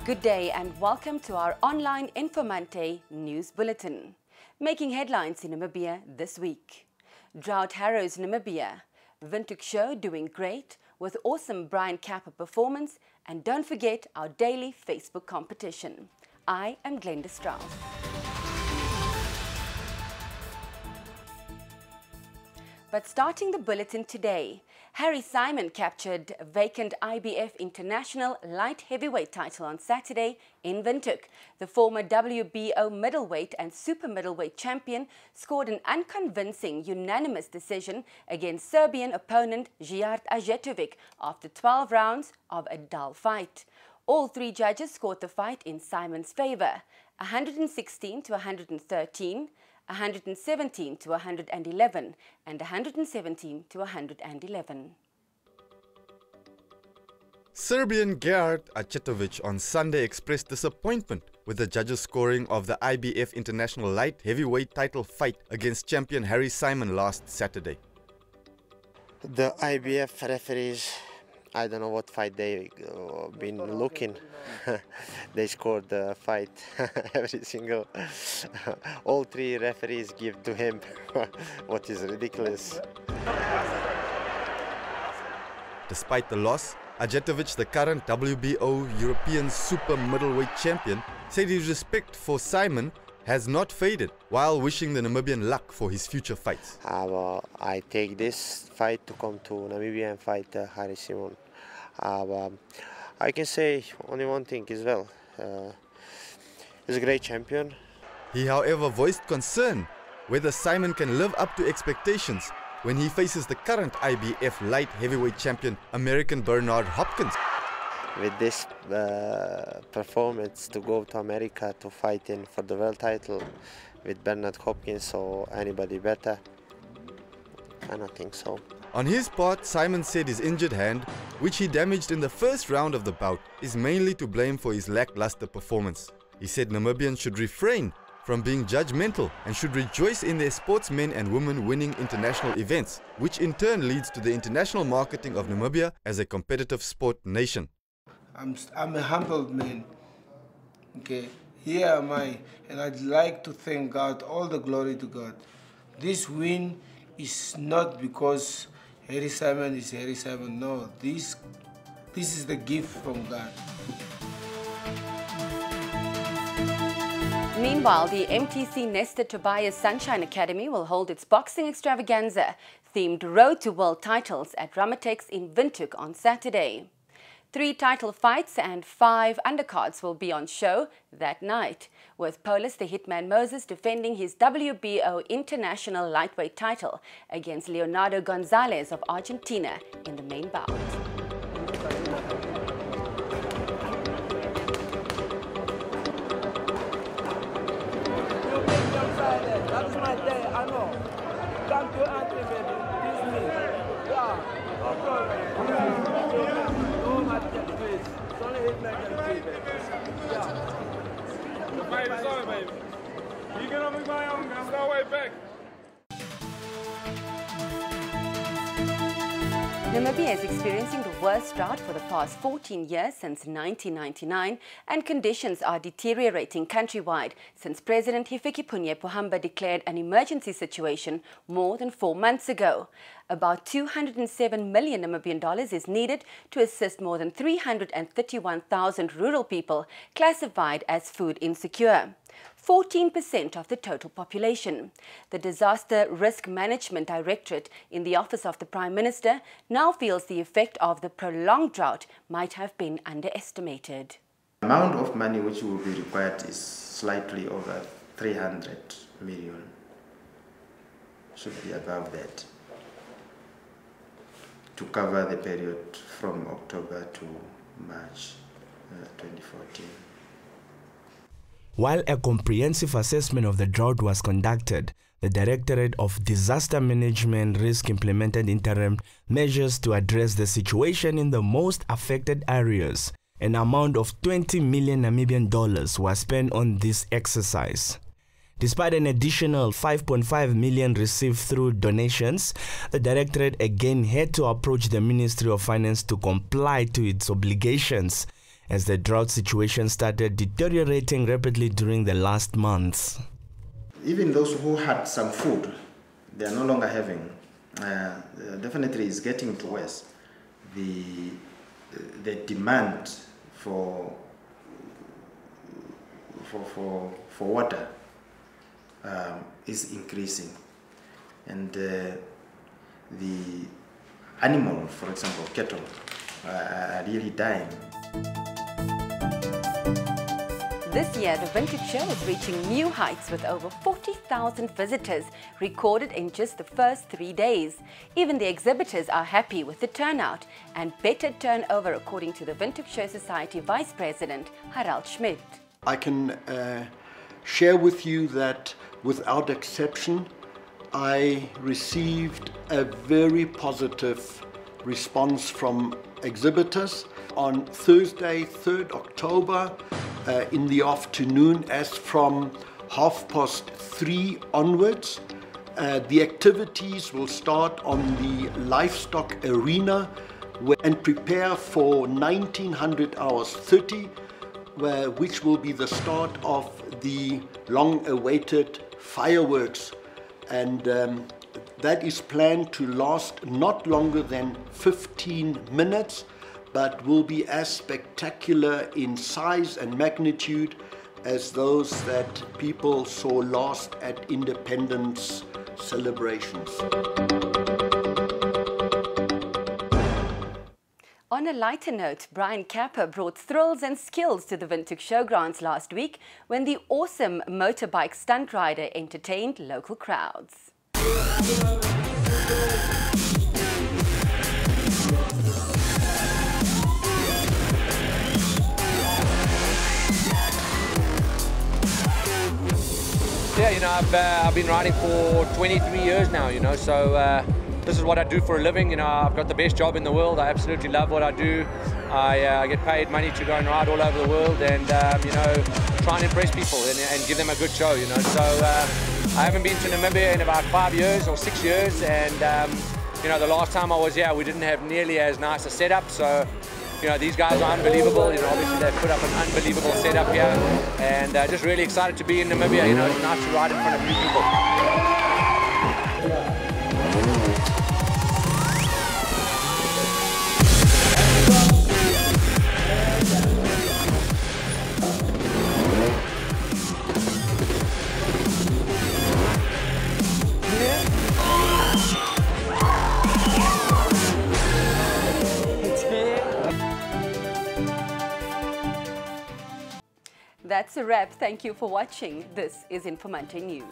Good day and welcome to our online Informanté news bulletin. Making headlines in Namibia this week. Drought harrows Namibia. Windhoek show doing great with awesome Brian Kappa performance, and don't forget our daily Facebook competition. I am Glenda Strauss. But starting the bulletin today, Harry Simon captured a vacant IBF International Light Heavyweight title on Saturday in Windhoek. The former WBO middleweight and super middleweight champion scored an unconvincing unanimous decision against Serbian opponent Drought after 12 rounds of a dull fight. All three judges scored the fight in Simon's favor, 116 to 113, 117 to 111 and 117 to 111. Serbian Drought on Sunday expressed disappointment with the judges' scoring of the IBF International Light Heavyweight title fight against champion Harry Simon last Saturday. The IBF referees, I don't know what fight they've been looking. They scored the fight every single. All three referees give to him, what is ridiculous. Despite the loss, Ajetovic, the current WBO European super middleweight champion, said his respect for Simon has not faded, while wishing the Namibian luck for his future fights. I take this fight to come to Namibia and fight Harry Simon. I can say only one thing as well. He's a great champion. He, however, voiced concern whether Simon can live up to expectations when he faces the current IBF light heavyweight champion, American Bernard Hopkins. With this performance, to go to America to fight in for the world title with Bernard Hopkins or anybody better, I don't think so. On his part, Simon said his injured hand, which he damaged in the first round of the bout, is mainly to blame for his lackluster performance. He said Namibians should refrain from being judgmental and should rejoice in their sportsmen and women winning international events, which in turn leads to the international marketing of Namibia as a competitive sport nation. I'm a humbled man. Okay, here am I, and I'd like to thank God, all the glory to God. This win is not because Harry Simon is Harry Simon. No, this is the gift from God. Meanwhile, the MTC Nestor Tobias Sunshine Academy will hold its boxing extravaganza themed Road to World Titles at Ramatex in Windhoek on Saturday. 3 title fights and 5 undercards will be on show that night, with Paulus the Hitman Moses defending his WBO International Lightweight title against Leonardo Gonzalez of Argentina in the main bout. That is my day, I know. Come to Antrim, baby. This is me. Yeah. No problem. No matter please. It's only Hitman can do it. Yeah. The fight is on, baby. You get on me my own, I'm going way back. Namibia is experiencing the worst drought for the past 14 years since 1999, and conditions are deteriorating countrywide since President Hifikepunye Pohamba declared an emergency situation more than 4 months ago. About $207 million Namibian dollars is needed to assist more than 331,000 rural people classified as food insecure. 14% of the total population. The Disaster Risk Management Directorate in the Office of the Prime Minister now feels the effect of the prolonged drought might have been underestimated. The amount of money which will be required is slightly over 300 million. Should be above that, to cover the period from October to March 2014. While a comprehensive assessment of the drought was conducted, the Directorate of Disaster Management Risk implemented interim measures to address the situation in the most affected areas. An amount of 20 million Namibian dollars was spent on this exercise. Despite an additional 5.5 million received through donations, the Directorate again had to approach the Ministry of Finance to comply to its obligations as the drought situation started deteriorating rapidly during the last months. Even those who had some food, they are no longer having. Definitely is getting to worse. The demand for water is increasing, and the animal, for example, cattle, are really dying. This year, the Windhoek show is reaching new heights with over 40,000 visitors recorded in just the first 3 days. Even the exhibitors are happy with the turnout and better turnover, according to the Windhoek Show Society Vice President Harald Schmidt. I can share with you that without exception, I received a very positive response from exhibitors. On Thursday, 3rd October, in the afternoon, as from 3:30 onwards, the activities will start on the livestock arena and prepare for 1900 hours 30, which will be the start of the long-awaited fireworks. And that is planned to last not longer than 15 minutes, but will be as spectacular in size and magnitude as those that people saw last at independence celebrations. On a lighter note, Brian Capper brought thrills and skills to the Windhoek Showgrounds last week when the awesome motorbike stunt rider entertained local crowds. Yeah, you know, I've been riding for 23 years now, you know, so this is what I do for a living. You know, I've got the best job in the world. I absolutely love what I do. I get paid money to go and ride all over the world and, you know, try and impress people and give them a good show, you know. So I haven't been to Namibia in about 5 years or 6 years, and, you know, the last time I was here, we didn't have nearly as nice a setup, so you know, these guys are unbelievable. You know, obviously they've put up an unbelievable setup here, and just really excited to be in Namibia. You know, it's nice to ride in front of new people. That's a wrap. Thank you for watching. This is Informanté News.